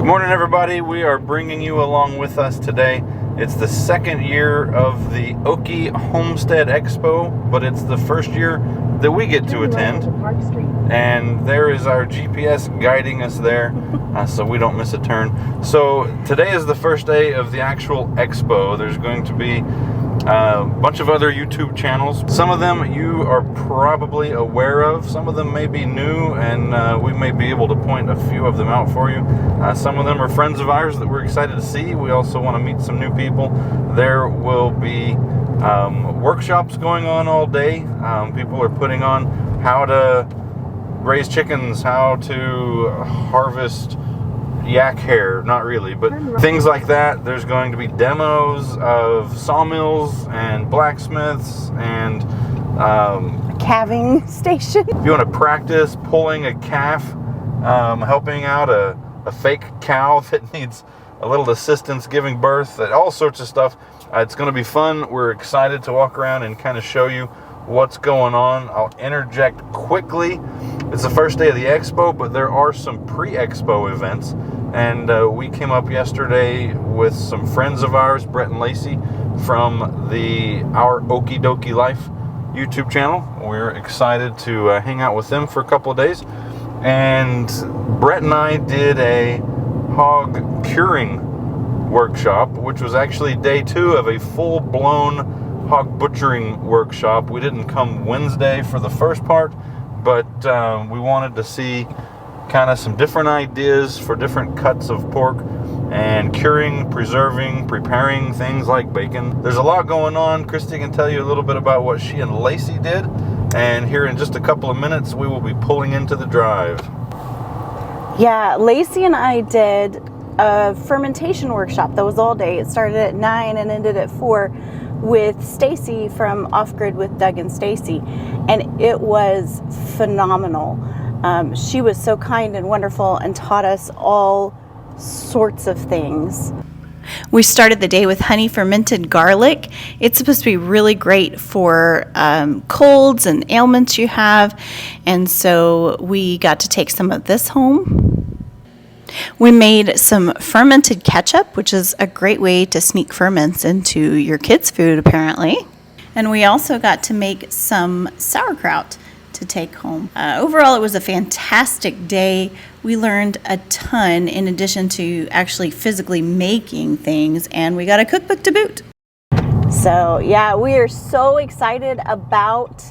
Morning everybody, we are bringing you along with us today. It's the second year of the Okie Homestead Expo, but it's the first year that we get to attend. And there is our GPS guiding us there, so we don't miss a turn. So today is the first day of the actual expo. There's going to be a bunch of other YouTube channels. Some of them you are probably aware of. Some of them may be new, and we may be able to point a few of them out for you. Some of them are friends of ours that we're excited to see. We also want to meet some new people. There will be workshops going on all day. People are putting on how to raise chickens, how to harvest yak hair, not really, but things like that. There's going to be demos of sawmills and blacksmiths and calving station. If you want to practice pulling a calf, helping out a fake cow that needs a little assistance giving birth, all sorts of stuff. It's going to be fun. We're excited to walk around and kind of show you what's going on. I'll interject quickly. It's the first day of the expo, but there are some pre-expo events. And we came up yesterday with some friends of ours, Brett and Lacey, from our Okie Dokie Life YouTube channel. We're excited to hang out with them for a couple of days. And Brett and I did a hog curing workshop, which was actually day 2 of a full-blown hog butchering workshop. We didn't come Wednesday for the first part, but we wanted to see kind of some different ideas for different cuts of pork and curing, preserving, preparing things like bacon. There's a lot going on. Christy can tell you a little bit about what she and Lacey did, and here in just a couple of minutes we will be pulling into the drive. Yeah, Lacey and I did a fermentation workshop that was all day. It started at 9 and ended at 4 with Stacy from OffGrid with Doug and Stacy, and it was phenomenal. She was so kind and wonderful and taught us all sorts of things. We started the day with honey fermented garlic. It's supposed to be really great for colds and ailments you have, and so we got to take some of this home. We made some fermented ketchup, which is a great way to sneak ferments into your kids' food, apparently. And we also got to make some sauerkraut to take home. Overall, it was a fantastic day. We learned a ton in addition to actually physically making things, and we got a cookbook to boot. So yeah, we are so excited about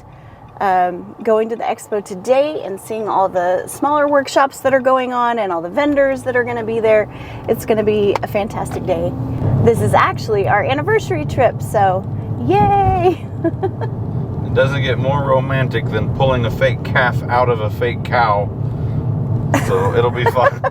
going to the expo today and seeing all the smaller workshops that are going on and all the vendors that are going to be there. It's going to be a fantastic day. This is actually our anniversary trip, so yay! It doesn't get more romantic than pulling a fake calf out of a fake cow, so it'll be fun.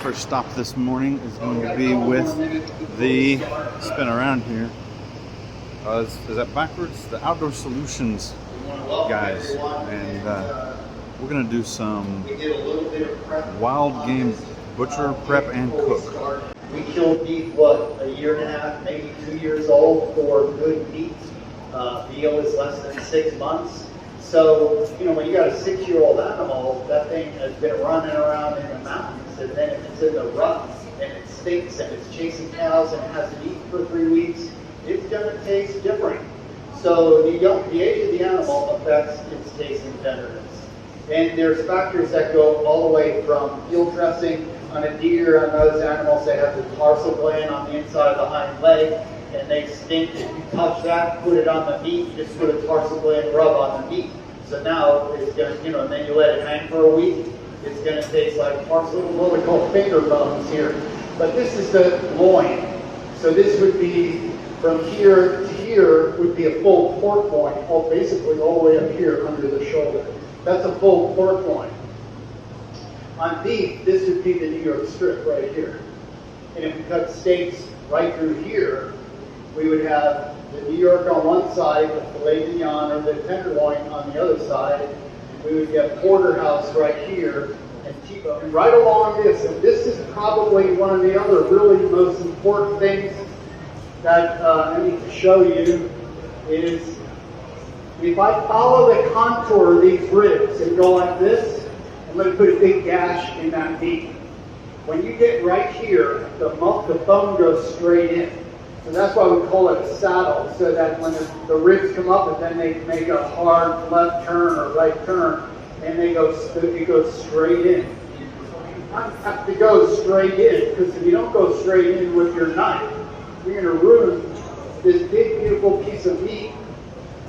first stop this morning is going to be with the, spin around here, is that backwards? The Outdoor Solutions guys. And we're going to do some wild game butcher, prep, and cook. We killed beef, what, a year and a half, maybe 2 years old for good meat. Veal is less than 6 months. So, you know, when you got a 6-year-old animal, that thing has been running around in the mountains, and then if it's in the ruts, and it stinks, and it's chasing cows, and it hasn't eaten for 3 weeks, it's going to taste different. So the age of the animal affects its taste and tenderness. And there's factors that go all the way from field dressing on a deer. On those animals, they have the tarsal gland on the inside of the hind leg, and they stink. If you touch that, put it on the meat, you just put a tarsal gland rub on the meat. So now it's going to, you know, and then you let it hang for a week, it's going to taste like tarsal, what we call finger bones here. But this is the loin. So this would be from here to here would be a full pork loin, basically all the way up here under the shoulder. That's a full pork loin. On beef, this would be the New York strip right here. And if we cut steaks right through here, we would have the New York on one side, the filet mignon or the tenderloin on the other side. We would get porterhouse right here and T-bone right along this. And this is probably one of the other really most important things that I need to show you is if I follow the contour of these ribs and go like this, I'm going to put a big gash in that meat. When you get right here, the bone goes straight in. So that's why we call it a saddle, so that when the ribs come up and then they make a hard left turn or right turn, and it goes straight in. You have to go straight in, because if you don't go straight in with your knife, you're going to ruin this big, beautiful piece of meat.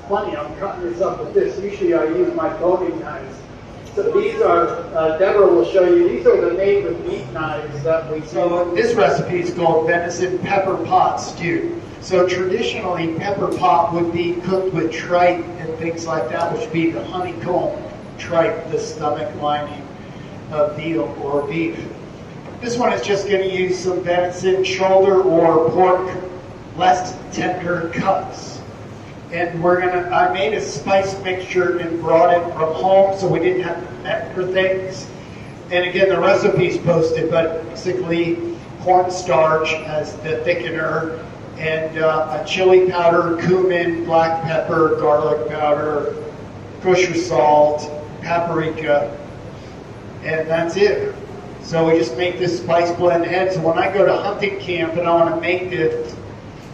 Funny, I'm cutting this up with this. Usually I use my boning knives. So these are, Deborah will show you, these are the made with meat knives that we So this recipe is called venison pepper pot stew. So traditionally, pepper pot would be cooked with tripe and things like that, which would be the honeycomb tripe, the stomach lining of veal or beef. This one is just going to use some venison shoulder or pork, less tender cuts. And I made a spice mixture and brought it from home so we didn't have to met for things. And again, the recipe's posted, but basically cornstarch as the thickener and a chili powder, cumin, black pepper, garlic powder, kosher salt, paprika, and that's it. So we just make this spice blend ahead. So when I go to hunting camp and I want to make it,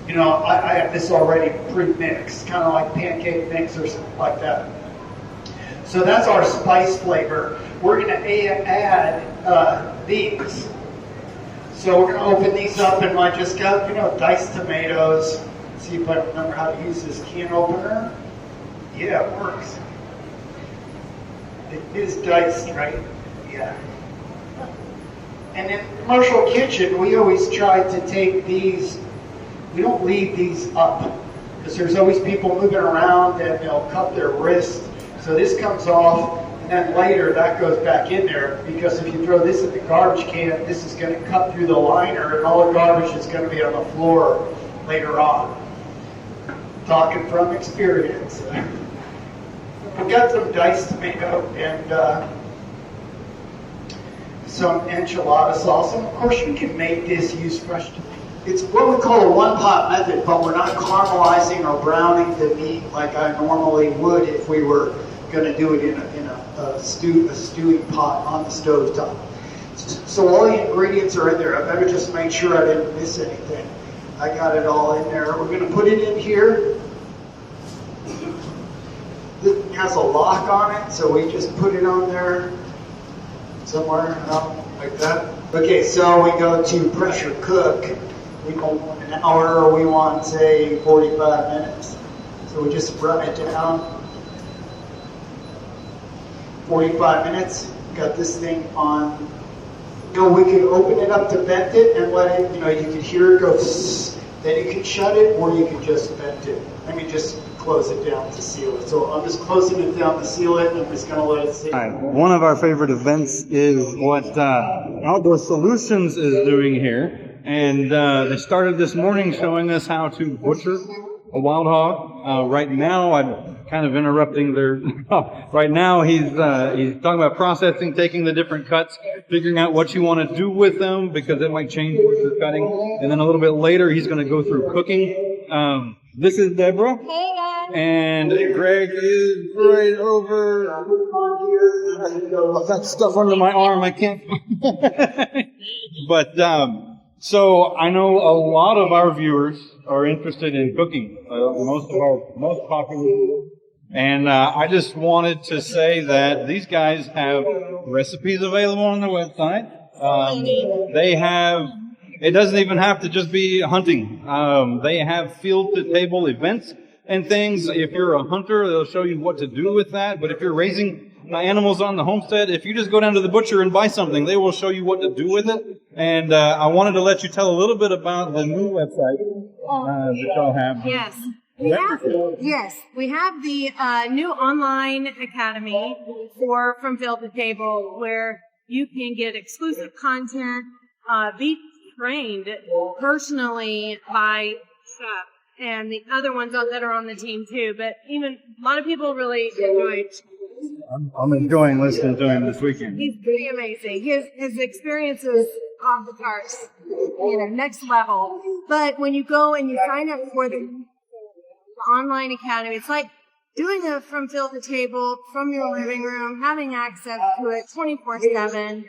you know, I have this already pre-mixed, kind of like pancake mix or something like that. So that's our spice flavor. We're going to add these. So we're going to open these up, and I just got, you know, diced tomatoes. Let's see if I remember how to use this can opener. Yeah, it works. It is diced, right? Yeah. And in the commercial kitchen, we always try to take these. We don't leave these up because there's always people moving around and they'll cut their wrist. So this comes off, and then later that goes back in there, because if you throw this in the garbage can, this is going to cut through the liner and all the garbage is going to be on the floor later on. Talking from experience. We've got some diced tomato and some enchilada sauce. And of course you can make this, use fresh tomato. It's what we call a one-pot method, but we're not caramelizing or browning the meat like I normally would if we were going to do it in a stewing pot on the stove top. So all the ingredients are in there. I better just make sure I didn't miss anything. I got it all in there. We're going to put it in here. It has a lock on it, so we just put it on there somewhere like that. Okay, so we go to pressure cook. We don't want an hour, or we want, say, 45 minutes. So we just run it down. 45 minutes. Got this thing on. You know, we could open it up to vent it and let it, you know, you could hear it go, then you can shut it, or you can just vent it. I mean, just close it down to seal it. So I'm just closing it down to seal it, and I'm just gonna let it sit. All right. One of our favorite events is what Outdoor Solutions is doing here. And they started this morning showing us how to butcher a wild hog. Right now, I'm kind of interrupting their... right now, he's talking about processing, taking the different cuts, figuring out what you want to do with them, because it might change what you're cutting. And then a little bit later, he's going to go through cooking. This is Deborah. Hey guys. And Greg is right over here. I've got stuff under my arm. I can't. But so I know a lot of our viewers are interested in cooking. Most of our most popular viewers. And I just wanted to say that these guys have recipes available on their website. They have. It doesn't even have to just be hunting. They have field-to-table events and things. If you're a hunter, they'll show you what to do with that. But if you're raising animals on the homestead, if you just go down to the butcher and buy something, they will show you what to do with it. And I wanted to let you tell a little bit about the new website that y'all have. Yes. We have the new online academy for From Field to Table, where you can get exclusive content, be trained personally by Chef and the other ones that are on the team too. But even a lot of people really enjoy it. I'm enjoying listening to him this weekend. He's pretty amazing. His experience is off the charts, next level. But when you go and you sign up for the online academy, it's like doing it from field to table, from your living room, having access to it 24/7.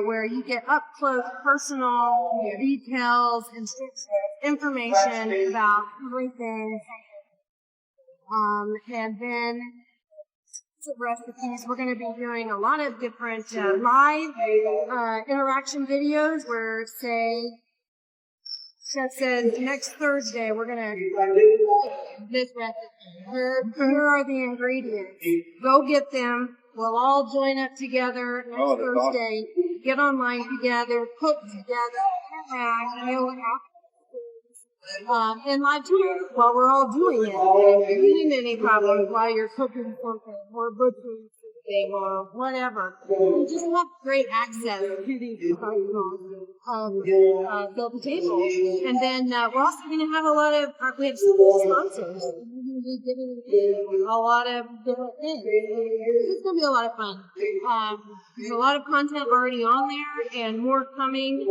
Where you get up close, personal details, instructions, information about everything. And then recipes. We're going to be doing a lot of different live interaction videos where, say, Chef says next Thursday we're going to do this recipe. Here are the ingredients. Go get them. We'll all join up together next Thursday, get online together, cook together, and live tour while we're all doing it. If you're getting any problems while you're cooking something or butchering something or whatever, you just have great access to these professionals build the table. And then we're also going to have we have some sponsors. We're going to be giving a lot of different things. It's going to be a lot of fun. There's a lot of content already on there and more coming,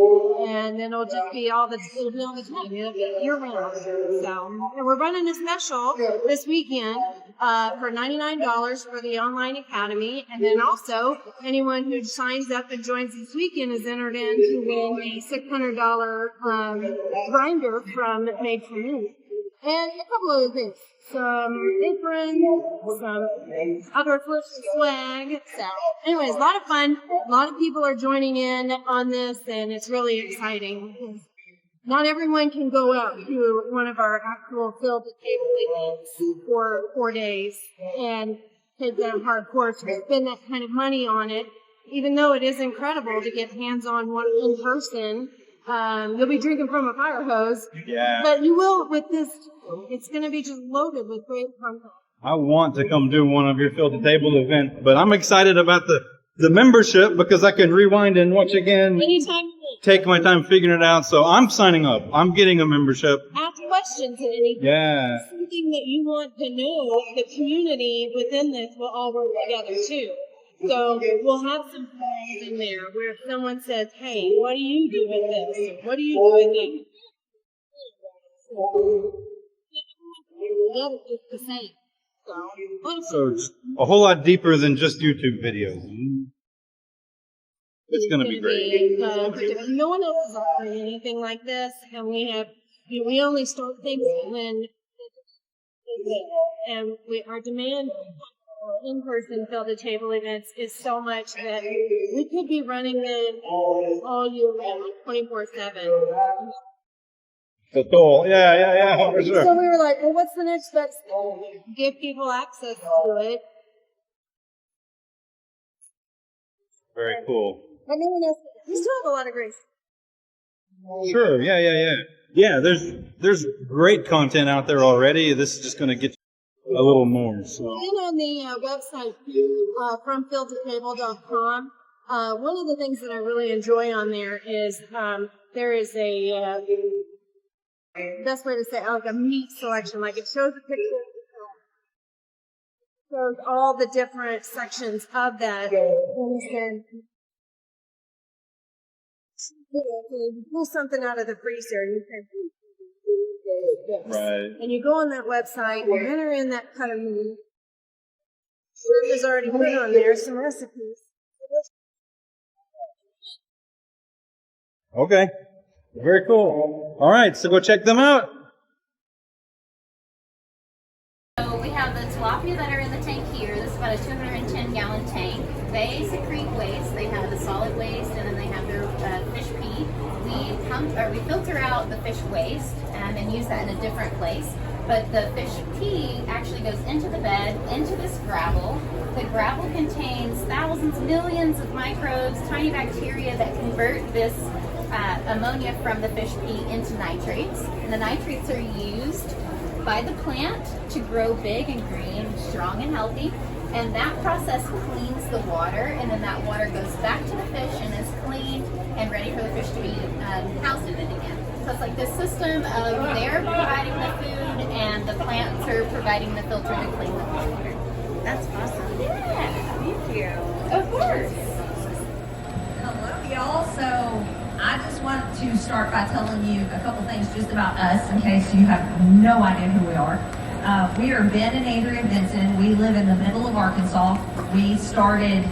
and then it'll be all the time, year round. So, and we're running a special this weekend for $99 for the online academy, and then also anyone who signs up and joins this weekend is entered in to win a $600 grinder from Made for Me. And a couple other things. Some aprons, some other swag. So, anyways, a lot of fun. A lot of people are joining in on this, and it's really exciting. Not everyone can go out to one of our actual field to table events for 4 days and take that hardcore to spend that kind of money on it. Even though it is incredible to get hands-on one in person. You'll be drinking from a fire hose. Yeah. But you will with this. It's going to be just loaded with great content. I want to come do one of your field to table events, but I'm excited about the membership because I can rewind and watch again. Anytime. Take my time figuring it out. So I'm signing up. I'm getting a membership. Ask questions and anything. Yeah. Something that you want to know, the community within this will all work together too. So we'll have some things in there where if someone says, hey, what do you do with this? What do you do with that? It's the same. So it's a whole lot deeper than just YouTube videos. It's going to be great. No one else is offering anything like this, and we only start things when and our demand for in-person field to table events is so much that we could be running them all year round, 24/7. The tool, yeah, for sure. So we were like, well, what's the next best thing? Give people access to it. Very cool. But no one else. We still have a lot of grace. Sure, yeah. Yeah, there's great content out there already. This is just going to get a little more. So. And on the website, from filtertable.com, one of the things that I really enjoy on there is there is a best way to say it, like a meat selection. Like it shows a picture, shows all the different sections of that, and then you pull something out of the freezer, you can. Right. And you go on that website, you enter in that cut of meat. There's already put on there some recipes. Okay. Very cool. All right, so go check them out. So we have the tilapia that are in the tank here. This is about a 210-gallon tank. They secrete waste. They have the solid waste, and then they have their fish pee. We filter out the fish waste and use that in a different place. But the fish pee actually goes into the bed, into this gravel. The gravel contains thousands, millions of microbes, tiny bacteria that convert this ammonia from the fish pee into nitrates. And the nitrates are used by the plant to grow big and green, strong and healthy. And that process cleans the water, and then that water goes back to the fish and is cleaned and ready for the fish to be housed in it again. So it's like this system of they're providing the food and the plants are providing the filter to clean the water. That's awesome. Yeah. Thank you. Of course. Hello, y'all. So I just want to start by telling you a couple things just about us in case you have no idea who we are. We are Ben and Andrea Benson. We live in the middle of Arkansas. We started,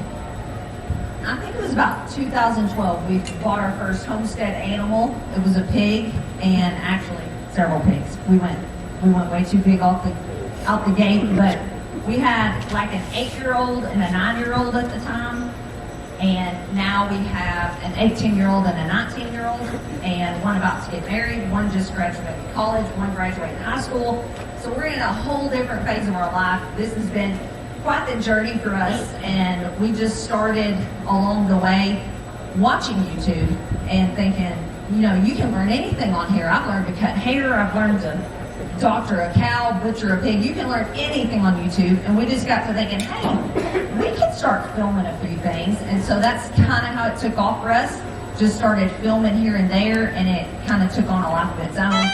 I think it was about 2012. We bought our first homestead animal. It was a pig, and actually several pigs. We went way too big out the gate, but we had like an 8-year-old and a 9-year-old at the time. And now we have an 18-year-old and a 19-year-old, and one about to get married, one just graduated college, one graduated high school. So we're in a whole different phase of our life. This has been quite the journey for us, and we just started along the way watching YouTube and thinking, you know, you can learn anything on here. I've learned to cut hair, I've learned to doctor a cow, butcher a pig. You can learn anything on YouTube. And we just got to thinking, hey, we can start filming a few things. And so that's kind of how it took off for us. Just started filming here and there, and it kind of took on a life of its own.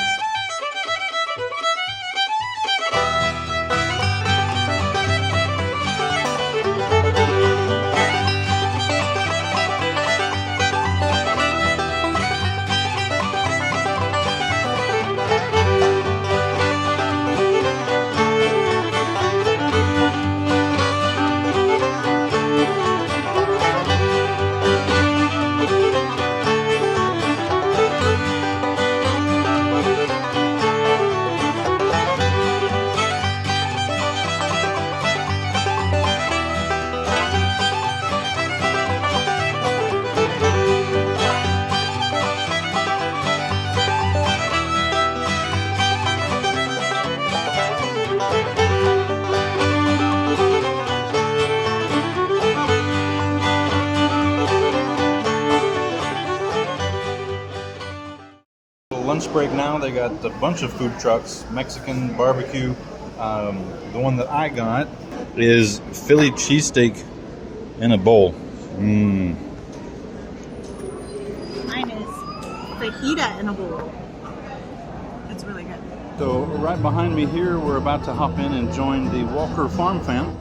Lunch break now. They got a bunch of food trucks, Mexican, barbecue. The one that I got is Philly cheesesteak in a bowl. Mine is fajita in a bowl. It's really good. So right behind me here, we're about to hop in and join the Walker Farm fam,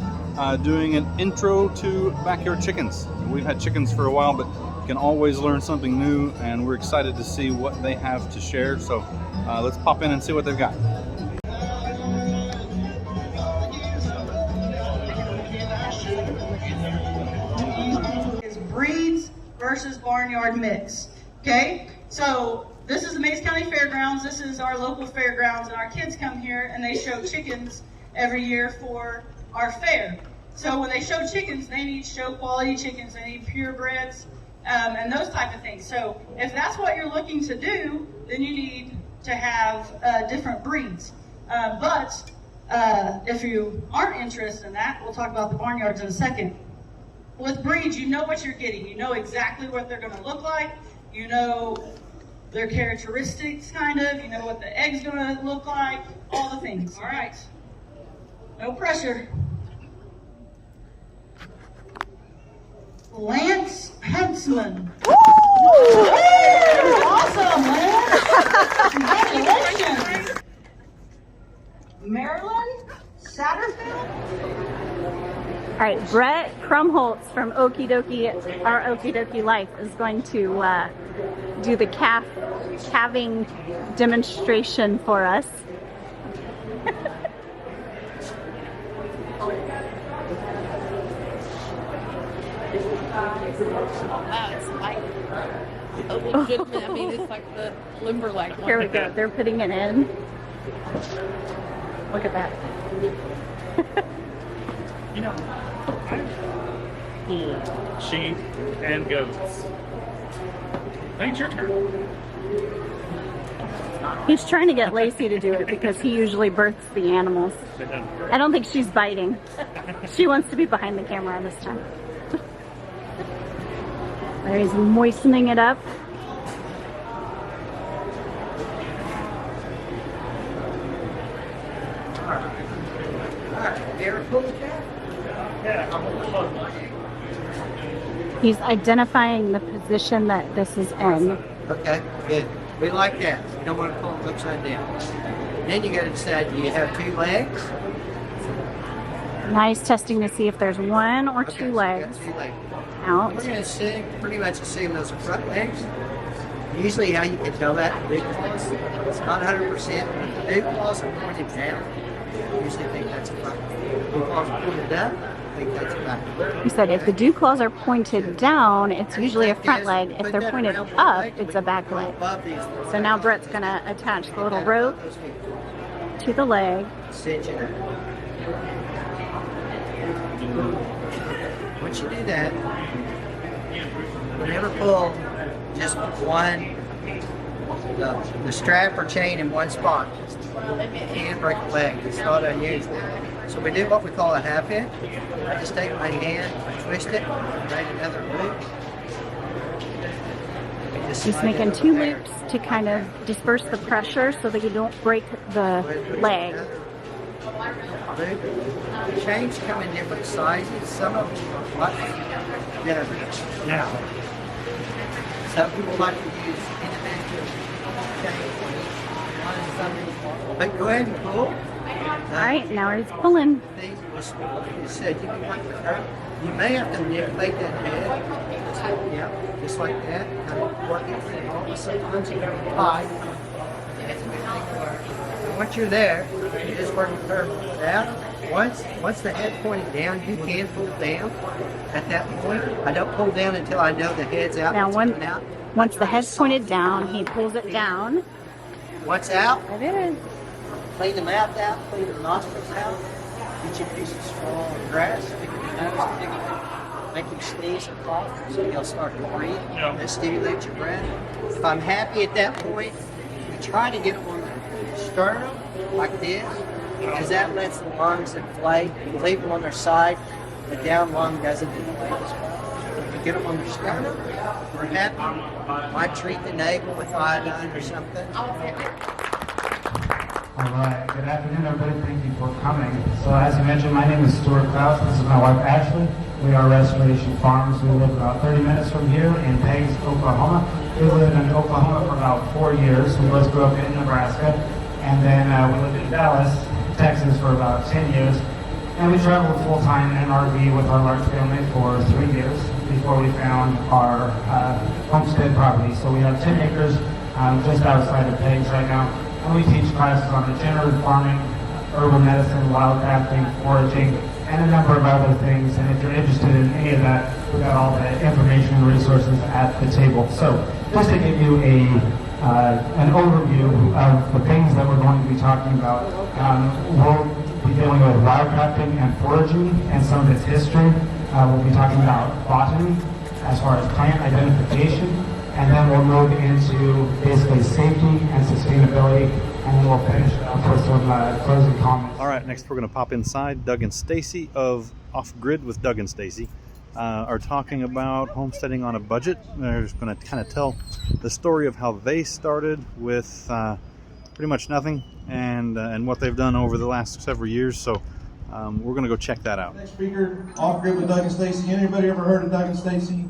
doing an intro to backyard chickens. We've had chickens for a while, but you can always learn something new, and we're excited to see what they have to share. So let's pop in and see what they've got. Is breeds versus barnyard mix. Okay, so this is the Mays County Fairgrounds. This is our local fairgrounds, and our kids come here and they show chickens every year for our fair. So when they show chickens, they need show quality chickens. They need purebreds and those type of things. So if that's what you're looking to do, then you need to have different breeds. But if you aren't interested in that, we'll talk about the barnyards in a second. With breeds, you know what you're getting. You know exactly what they're going to look like. You know their characteristics, kind of. You know what the egg's going to look like. All the things. All right. No pressure. Lance Huntsman. Awesome, Lance. Congratulations. Marilyn Satterfield. All right, Brett Krumholtz from Okie Dokie, our Okie Dokie Life, is going to do the calving demonstration for us. Wow, it's like a legitimate, I mean, it's like the Limberleg one. Here we go. They're putting it in. Look at that. You know, sheep and goats. I think it's your turn. He's trying to get Lacey to do it because he usually births the animals. I don't think she's biting. She wants to be behind the camera this time. There he's moistening it up. He's identifying the position that this is in. Okay, good. We like that. You don't want to pull it upside down. Then you got to decide, do you have 2 legs? Now he's testing to see if there's 1 or 2 Okay, so you legs got 2 legs. out. We're going to pretty much assume those are front legs. Usually how you can tell that, big claws, it's not 100%, but the big claws are pointed down. I usually think that's a front leg. Big claws are pointed up, I think that's a back leg. He said if the dew claws are pointed down, it's usually a front leg. If they're pointed up, it's a back leg. So now Brett's going to attach the little rope to the leg. Cinch it up. Once you do that, never pull just one, the strap or chain in one spot. You can't break a leg. It's not unusual. So we do what we call a half hitch. I just take my hand, twist it, make another loop. He's making 2 loops to kind of disperse the pressure so that you don't break the leg. Loop. Chains come in different sizes. Some of them are much better. Now, some people like to use individual chains. But go ahead and pull. All right, now he's pulling. These you said you may have to manipulate that head. Just like that. Kind of work it through. Sometimes you can hide. Once you're there, you just work the curve down. Once the head's pointed down, you can pull down at that point. I don't pull down until I know the head's out. Now, once the head's pointed down, he pulls it down. What's out? It is. Clean the mouth out, clean the nostrils out. Get you a piece of straw or grass, stick it in your nose, stick it in. Make you sneeze and cough so you'll start to breathe and stimulate your breath. If I'm happy at that point, we try to get on the sternum like this, because that lets the lungs inflate. You leave them on their side, the down lung doesn't inflate as well. If you get them on their sternum, we're happy. Might treat the navel with iodine or something. All right, good afternoon, everybody. Thank you for coming. So as you mentioned, my name is Stuart Klaus. This is my wife, Ashley. We are Restoration Farms. We live about 30 minutes from here in Peggs, Oklahoma. We lived in Oklahoma for about 4 years. We both grew up in Nebraska. And then we lived in Dallas, Texas for about 10 years. And we traveled full-time in an RV with our large family for 3 years before we found our homestead property. So we have 10 acres just outside of Peggs right now. And we teach classes on regenerative farming, herbal medicine, wildcrafting, foraging, and a number of other things. And if you're interested in any of that, we've got all the information and resources at the table. So just to give you an overview of the things that we're going to be talking about, we'll be dealing with wildcrafting and foraging and some of its history. We'll be talking about botany as far as plant identification. And then we'll move into basically safety and sustainability, and then we'll finish up with some closing comments. All right, next we're going to pop inside. Doug and Stacy of OffGrid with Doug and Stacy are talking about homesteading on a budget. They're just going to kind of tell the story of how they started with pretty much nothing and what they've done over the last several years. So we're going to go check that out. Next speaker, OffGrid with Doug and Stacy. Anybody ever heard of Doug and Stacy?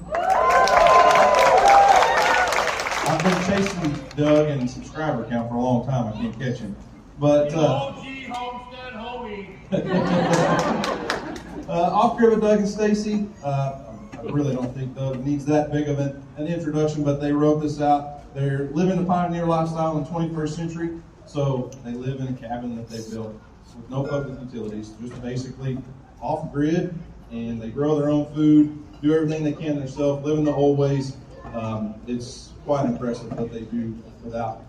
I've been chasing Doug and subscriber count for a long time. I can't catch him. But Okie Homestead homie. OffGrid with Doug and Stacy. I really don't think Doug needs that big of an introduction, but they wrote this out. They're living the pioneer lifestyle in the 21st century. So they live in a cabin that they built with no public utilities, just basically off grid, and they grow their own food, do everything they can themselves, live in the old ways. It's quite impressive what they do without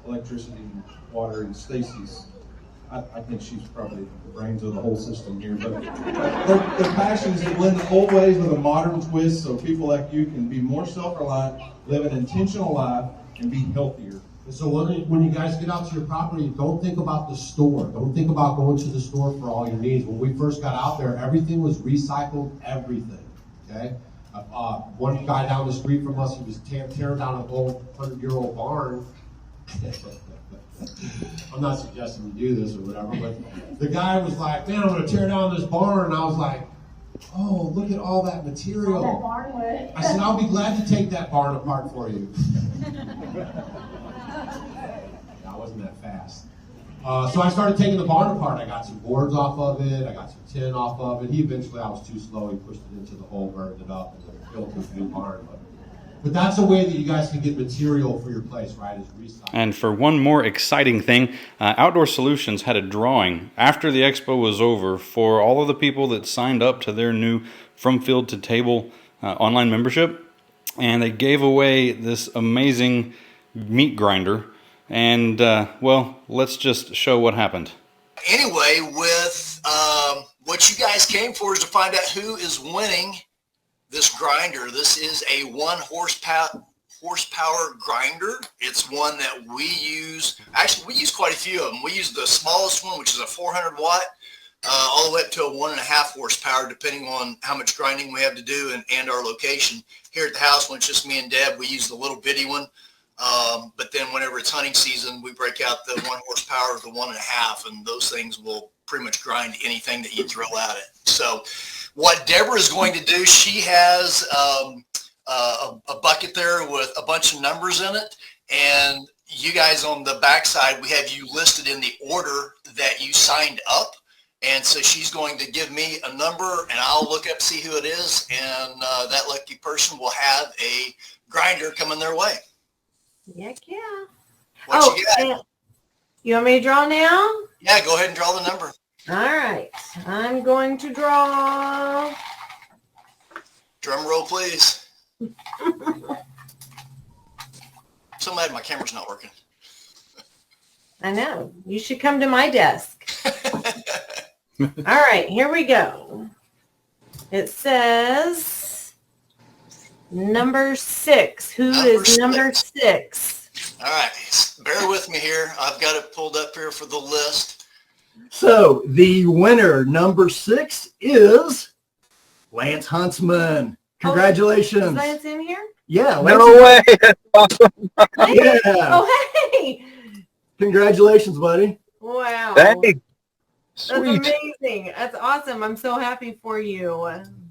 electricity and water. And Stacy's, I think she's probably the brains of the whole system here. But their passion is to blend the old ways with a modern twist, so people like you can be more self-reliant, live an intentional life, and be healthier. And so when you guys get out to your property, don't think about the store. Don't think about going to the store for all your needs. When we first got out there, everything was recycled, everything, okay? One guy down the street from us, he was tearing down an old 100-year-old barn. I'm not suggesting you do this or whatever, but the guy was like, man, I'm going to tear down this barn. And I was like, oh, look at all that material. All that barn wood. I said, I'll be glad to take that barn apart for you. I wasn't that fast. So I started taking the barn apart. I got some boards off of it. I got some tin off of it. Eventually, I was too slow. He pushed it into the hole, burned it up, and then built this new barn. But that's a way that you guys can get material for your place, right, is recycling. And for one more exciting thing, Outdoor Solutions had a drawing after the expo was over for all of the people that signed up to their new From Field to Table online membership. And they gave away this amazing meat grinder. And, well, let's just show what happened. Anyway, with what you guys came for is to find out who is winning this grinder. This is a 1 horsepower grinder. It's one that we use. Actually, we use quite a few of them. We use the smallest one, which is a 400 watt, all the way up to a 1.5 horsepower, depending on how much grinding we have to do and our location. Here at the house, when it's just me and Deb, we use the little bitty one. But then whenever it's hunting season, we break out the 1 horsepower, the 1.5, and those things will pretty much grind anything that you throw at it. So what Deborah is going to do, she has a bucket there with a bunch of numbers in it, and you guys on the backside, we have you listed in the order that you signed up. And so she's going to give me a number, and I'll look up, see who it is, and that lucky person will have a grinder coming their way. Heck yeah. What you got? You want me to draw now? Yeah, go ahead and draw the number. All right. I'm going to draw. Drum roll, please. So mad my camera's not working. I know. You should come to my desk. All right, here we go. It says number 6. Who is number 6? All right, bear with me here. I've got it pulled up here for the list. So the winner, number 6, is Lance Huntsman. Congratulations. Is Lance in here? Yeah. No way. That's awesome. Yeah. Oh, hey. Congratulations, buddy. Wow. Dang. That's amazing. That's awesome. I'm so happy for you.